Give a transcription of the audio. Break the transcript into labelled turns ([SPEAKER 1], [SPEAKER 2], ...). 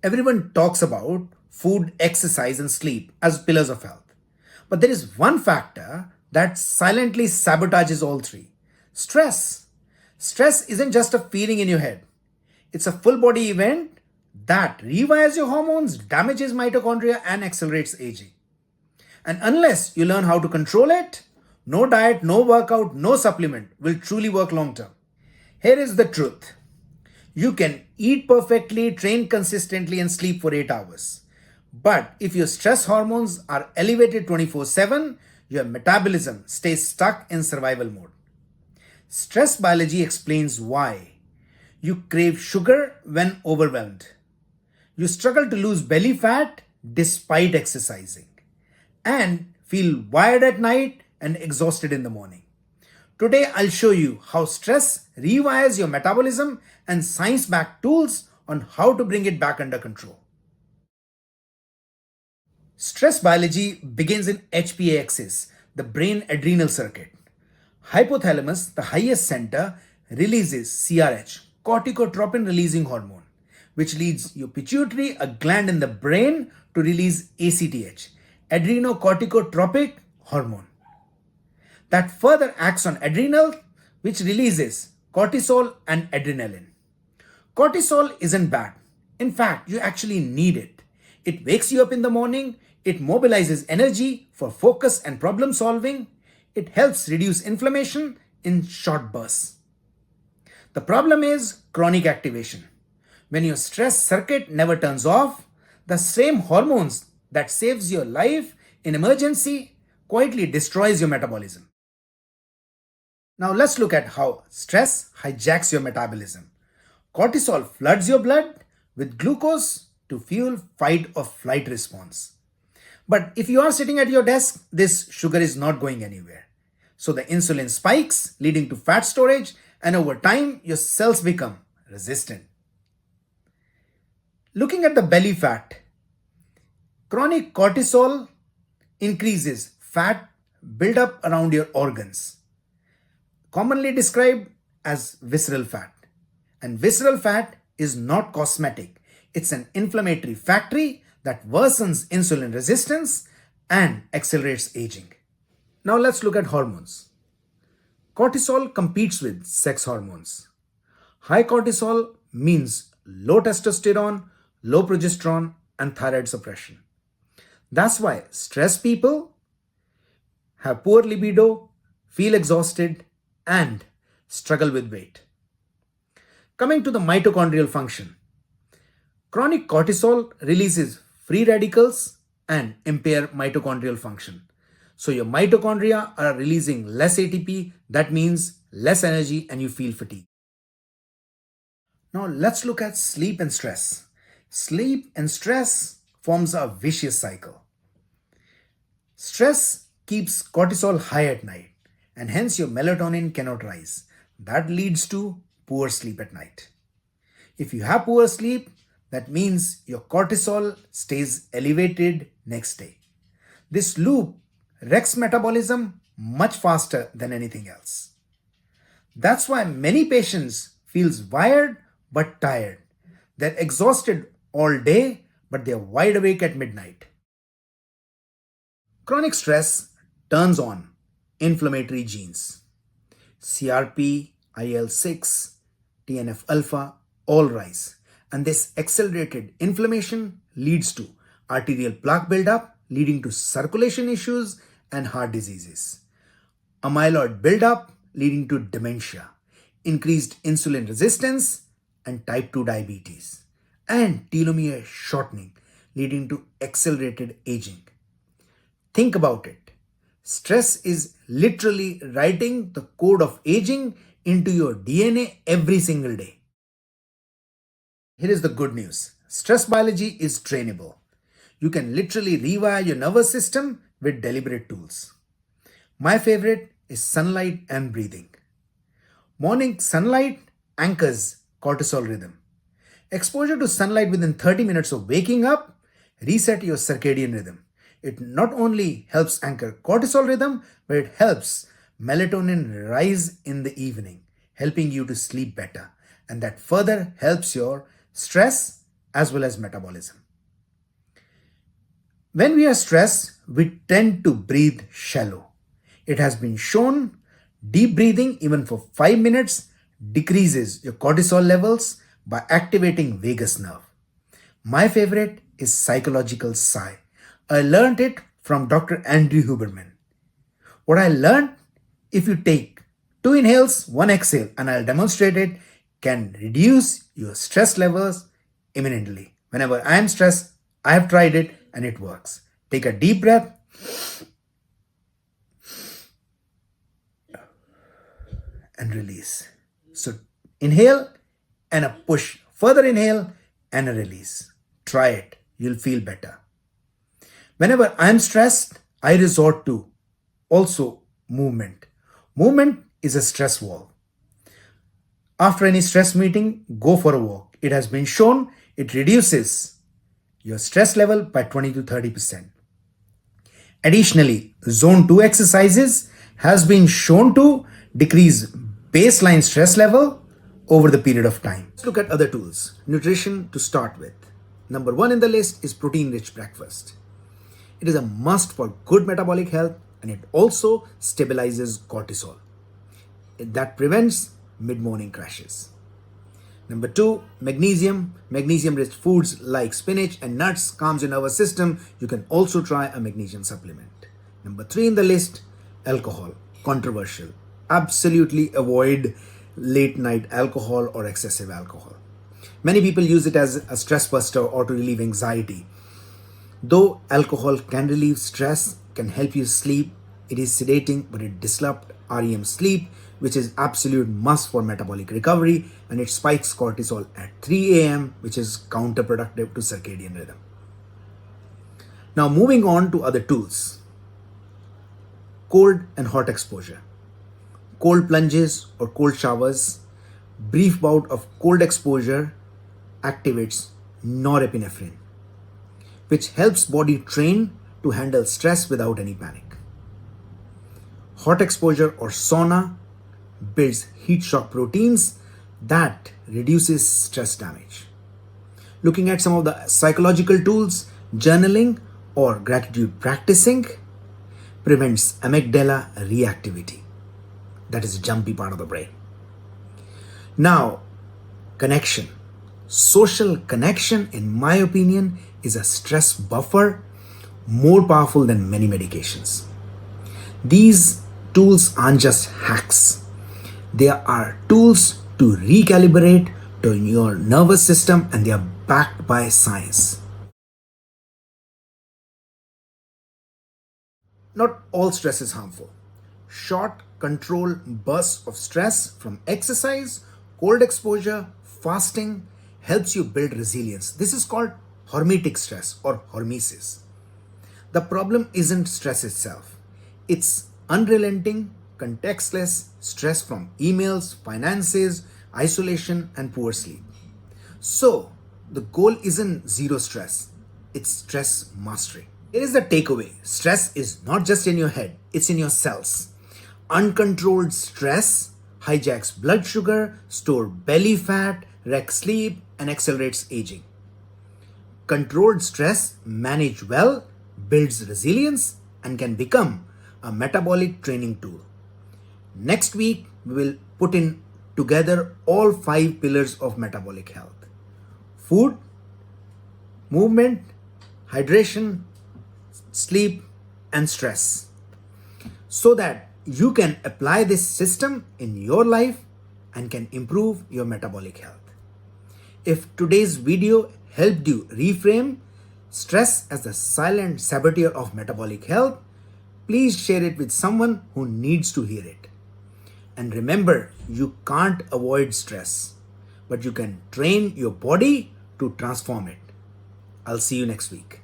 [SPEAKER 1] Everyone talks about food, exercise, and sleep as pillars of health. But there is one factor that silently sabotages all three: stress. Stress isn't just a feeling in your head, it's a full body event that rewires your hormones, damages mitochondria, and accelerates aging. And unless you learn how to control it, no diet, no workout, no supplement will truly work long term. Here is the truth: you can eat perfectly, train consistently, and sleep for 8 hours. But if your stress hormones are elevated 24/7, your metabolism stays stuck in survival mode. Stress biology explains why. You crave sugar when overwhelmed. You struggle to lose belly fat despite exercising, and feel wired at night and exhausted in the morning. Today, I'll show you how stress rewires your metabolism and science backed tools on how to bring it back under control. Stress biology begins in HPA axis, the brain adrenal circuit. Hypothalamus, the highest center, releases CRH, corticotropin releasing hormone, which leads your pituitary, a gland in the brain, to release ACTH, adrenocorticotropic hormone, that further acts on adrenal, which releases cortisol and adrenaline. Cortisol isn't bad. In fact, you actually need it. It wakes you up in the morning, it mobilizes energy for focus and problem solving, it helps reduce inflammation in short bursts. The problem is chronic activation. When your stress circuit never turns off, the same hormones that saves your life in emergency quietly destroys your metabolism. Now let's look at how stress hijacks your metabolism. Cortisol floods your blood with glucose to fuel fight or flight response. But if you are sitting at your desk, this sugar is not going anywhere. So the insulin spikes, leading to fat storage, and over time, your cells become resistant. Looking at the belly fat, chronic cortisol increases fat buildup around your organs, commonly described as visceral fat. And visceral fat is not cosmetic. It's an inflammatory factory that worsens insulin resistance and accelerates aging. Now let's look at hormones. Cortisol competes with sex hormones. High cortisol means low testosterone, low progesterone, and thyroid suppression. That's why stressed people have poor libido, feel exhausted, and struggle with weight. Coming to the mitochondrial function, chronic cortisol releases free radicals and impair mitochondrial function. So your mitochondria are releasing less ATP, that means less energy, and you feel fatigue. Now let's look at sleep and stress. Sleep and stress forms a vicious cycle. Stress keeps cortisol high at night, and hence your melatonin cannot rise. That leads to poor sleep at night. If you have poor sleep, that means your cortisol stays elevated next day. This loop wrecks metabolism much faster than anything else. That's why many patients feels wired but tired. They're exhausted all day, but they're wide awake at midnight. Chronic stress turns on inflammatory genes. CRP, IL-6, TNF-alpha all rise. And this accelerated inflammation leads to arterial plaque buildup, leading to circulation issues and heart diseases. Amyloid buildup, leading to dementia, increased insulin resistance, and type 2 diabetes, and telomere shortening, leading to accelerated aging. Think about it. Stress is literally writing the code of aging into your DNA every single day. Here is the good news. Stress biology is trainable. You can literally rewire your nervous system with deliberate tools. My favorite is sunlight and breathing. Morning sunlight anchors cortisol rhythm. Exposure to sunlight within 30 minutes of waking up reset your circadian rhythm. It not only helps anchor cortisol rhythm, but it helps melatonin rise in the evening, helping you to sleep better. And that further helps your stress as well as metabolism. When we are stressed, we tend to breathe shallow. It has been shown deep breathing, even for 5 minutes, decreases your cortisol levels by activating vagus nerve. My favorite is psychological sigh. I learned it from Dr. Andrew Huberman. What I learned, if you take 2 inhales, 1 exhale, and I'll demonstrate it, can reduce your stress levels imminently. Whenever I am stressed, I have tried it and it works. Take a deep breath and release. So inhale and a push. Further inhale and a release. Try it. You'll feel better. Whenever I'm stressed, I resort to also movement. Movement is a stress valve. After any stress meeting, go for a walk. It has been shown it reduces your stress level by 20 to 30%. Additionally, zone 2 exercises has been shown to decrease baseline stress level over the period of time. Let's look at other tools. Nutrition to start with. Number 1 in the list is protein-rich breakfast. It is a must for good metabolic health, and it also stabilizes cortisol. That prevents mid-morning crashes. Number 2, magnesium. Magnesium-rich foods like spinach and nuts calms your nervous system. You can also try a magnesium supplement. Number 3 in the list, alcohol. Controversial. Absolutely avoid late night alcohol or excessive alcohol. Many people use it as a stress buster or to relieve anxiety. Though alcohol can relieve stress, can help you sleep, it is sedating, but it disrupts REM sleep, which is absolute must for metabolic recovery, and it spikes cortisol at 3 a.m., which is counterproductive to circadian rhythm. Now moving on to other tools. Cold and hot exposure. Cold plunges or cold showers. Brief bout of cold exposure activates norepinephrine, which helps body train to handle stress without any panic. Hot exposure or sauna builds heat shock proteins that reduces stress damage. Looking at some of the psychological tools, journaling or gratitude practicing prevents amygdala reactivity. That is a jumpy part of the brain. Now, connection. Social connection, in my opinion, is a stress buffer more powerful than many medications. These tools aren't just hacks. They are tools to recalibrate to your nervous system, and they are backed by science. Not all stress is harmful. Short, controlled bursts of stress from exercise, cold exposure, fasting helps you build resilience. This is called hormetic stress or hormesis. The problem isn't stress itself. It's unrelenting, contextless stress from emails, finances, isolation, and poor sleep. So, the goal isn't zero stress, it's stress mastery. Here is the takeaway. Stress is not just in your head, it's in your cells. Uncontrolled stress hijacks blood sugar, stores belly fat, wrecks sleep, and accelerates aging. Controlled stress, managed well, builds resilience and can become a metabolic training tool. Next week, we will put in together all 5 pillars of metabolic health: food, movement, hydration, sleep, and stress, so that you can apply this system in your life and can improve your metabolic health. If today's video helped you reframe stress as the silent saboteur of metabolic health, please share it with someone who needs to hear it. And remember, you can't avoid stress, but you can train your body to transform it. I'll see you next week.